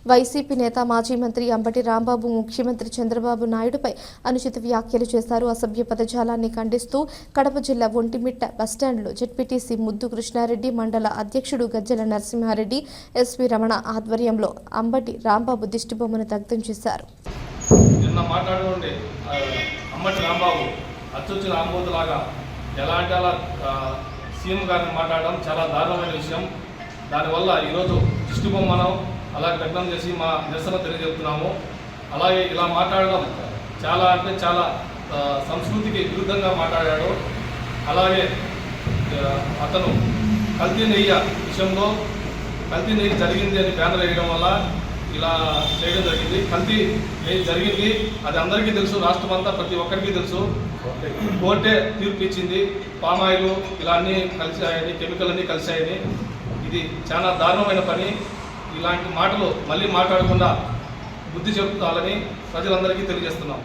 YCP నేత మాజీ మంత్రి అంబటి రాంబాబు ముఖ్యమంత్రి చంద్రబాబు నాయుడుపై అనుచిత వ్యాఖ్యలు చేశారు. అసభ్య పదజాలాన్ని ఖండిస్తూ కడప జిల్లా ఒంటిమిట్ట బస్టాండ్లో జెడ్పీటీసీ ముద్దు కృష్ణారెడ్డి, మండల అధ్యక్షుడు గజ్జల నరసింహారెడ్డి, ఎస్వి రమణ ఆధ్వర్యంలో అంబటి రాంబాబు దిష్టిబొమ్మను దగ్ధం చేశారు. నిన్న మాట్లాడుకుంటే అంబటి రాంబాబు అచ్చొచ్చిన ఆంబోతులాగా ఎలా అంటే అలా సీఎం గారిని మాట్లాడడం చాలా దారుణమైన విషయం. దానివల్ల ఈరోజు దిష్టిబొమ్మను అలాగే దగ్ధం చేసి మా నిరసన తెలియజేస్తున్నాము. అలాగే ఇలా మాట్లాడడం చాలా అంటే చాలా సంస్కృతికి విరుద్ధంగా మాట్లాడాడు. అలాగే అతను కల్తీ నెయ్యి విషయంలో కల్తీ నెయ్యి జరిగింది అని బ్యానర్ వేయడం వల్ల ఇలా చేయడం జరిగింది. కల్తీ నెయ్యి జరిగింది, అది అందరికీ తెలుసు, రాష్ట్రం అంతా ప్రతి ఒక్కరికి తెలుసు. కోర్టే తీర్పు ఇచ్చింది. పామాయిల్ ఇలా అన్నీ కలిసాయని, కెమికల్ అన్నీ కలిసాయని. ఇది చాలా దారుణమైన పని. ఇలాంటి మాటలు మళ్ళీ మాట్లాడకుండా బుద్ధి చెబుతాలని ప్రజలందరికీ తెలియజేస్తున్నాం.